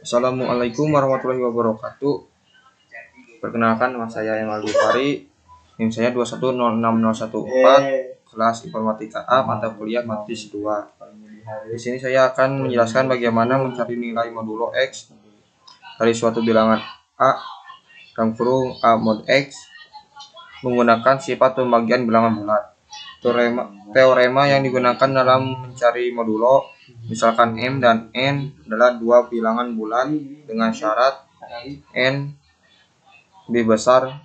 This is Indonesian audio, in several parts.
Assalamualaikum warahmatullahi wabarakatuh. Perkenalkan, nama saya Emal Bifari. NIM saya 2106014, kelas Informatika A, mata kuliah Matematika 2. Di sini saya akan menjelaskan bagaimana mencari nilai modulo X dari suatu bilangan A dalam kurung A mod X menggunakan sifat pembagian bilangan bulat. Teorema yang digunakan dalam mencari modulo, misalkan M dan N adalah dua bilangan bulat dengan syarat N lebih besar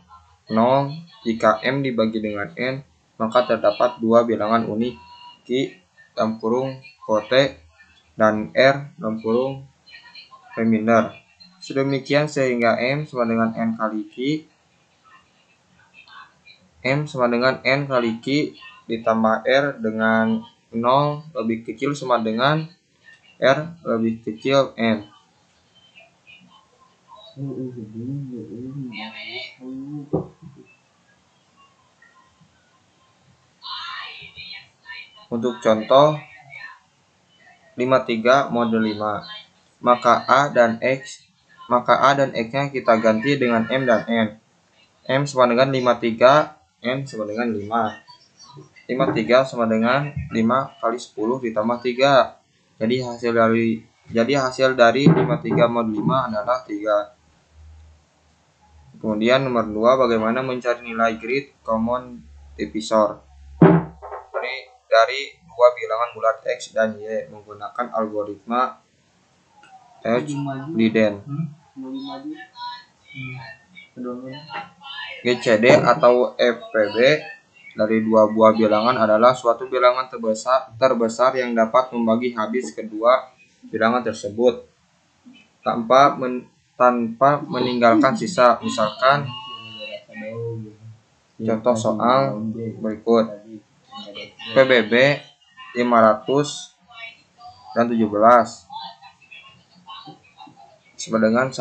0. Jika M dibagi dengan N, maka terdapat dua bilangan unik Q dalam kurung kote dan R dalam kurung remainder. Sedemikian sehingga M sama dengan N kali Q, M sama dengan N kali Q ditambah R dengan 0 lebih kecil sama dengan R lebih kecil N. Untuk contoh 53 model 5, maka A dan X-nya kita ganti dengan M dan N. M sama dengan 53, N sama dengan 5. 53 sama dengan 5 kali 10 ditambah 3. Jadi hasil dari 53 mod 5 adalah 3. Kemudian nomor 2, bagaimana mencari nilai grid common divisor dari dua bilangan bulat X dan Y menggunakan algoritma Euclidean. GCD atau FPB dari dua buah bilangan adalah suatu bilangan terbesar yang dapat membagi habis kedua bilangan tersebut tanpa meninggalkan sisa. Misalkan contoh soal berikut. PBB 500 dan 17 sama dengan 1.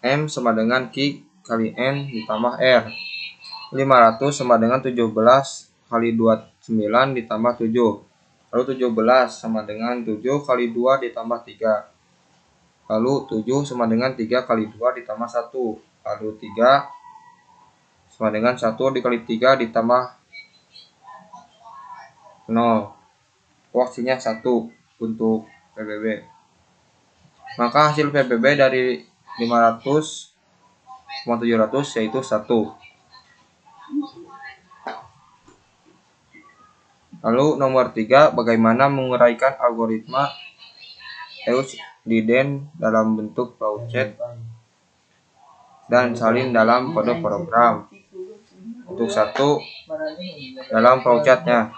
M sama dengan Q kali N ditambah R. 500 sama dengan 17 kali 29 ditambah 7. Lalu 17 sama dengan 7 kali 2 ditambah 3. Lalu 7 sama dengan 3 kali 2 ditambah 1. Lalu 3 sama dengan 1 dikali 3 ditambah 0. Hasilnya 1 untuk PBB. Maka hasil PBB dari 500 700 yaitu 1. Lalu nomor 3, bagaimana menguraikan algoritma Euclidean dalam bentuk flowchart dan salin dalam kode program. Untuk 1, dalam flowchartnya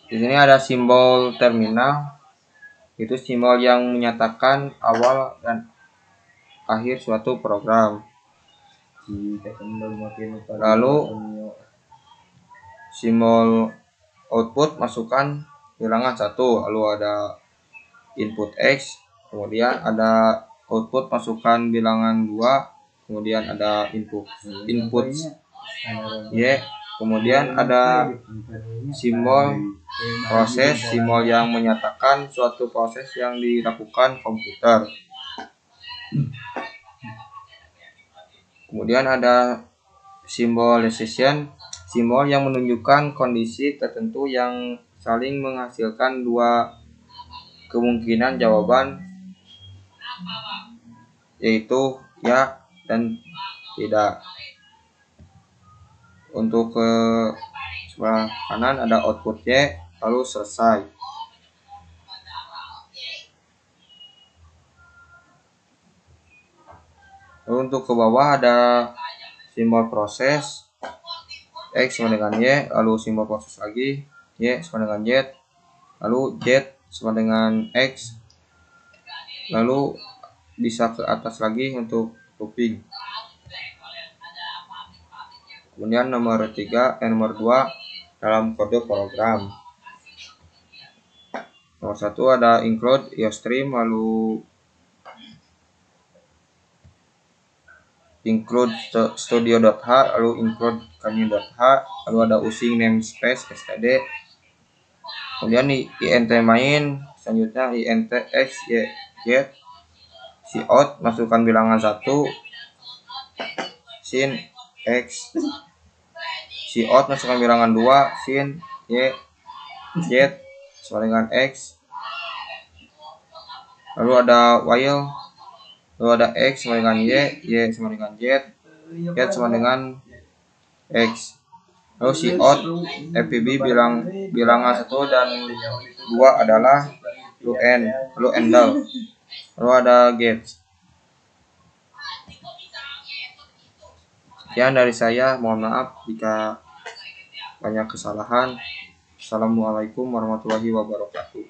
di sini ada simbol terminal, itu simbol yang menyatakan awal dan akhir suatu program. Lalu simbol output masukkan bilangan 1, lalu ada input X, kemudian ada output masukkan bilangan 2, kemudian ada input Y, kemudian ada simbol proses, simbol yang menyatakan suatu proses yang dilakukan komputer. Kemudian ada simbol decision, simbol yang menunjukkan kondisi tertentu yang saling menghasilkan dua kemungkinan jawaban, yaitu ya dan tidak. Untuk ke sebelah kanan ada output Y, lalu selesai. Lalu untuk ke bawah ada simbol proses, X sama dengan Y, lalu simbol proses lagi, Y sama dengan Z, lalu Z sama dengan X, lalu bisa ke atas lagi untuk looping. Kemudian nomor 2 dalam kode program. Nomor 1 ada include IOStream, lalu include studio.h, lalu include kami.h, lalu ada using namespace std, kemudian di int main, selanjutnya int x y z, cout masukkan bilangan 1, sin x, cout masukkan bilangan 2, sin y z sama dengan x, lalu ada while, lalu ada x sama dengan y sama dengan z sama dengan x, lalu cout fpb bilangan 1 dan 2 adalah n, lalu endal, lalu ada get. Sekian dari saya, mohon maaf jika banyak kesalahan. Assalamualaikum warahmatullahi wabarakatuh.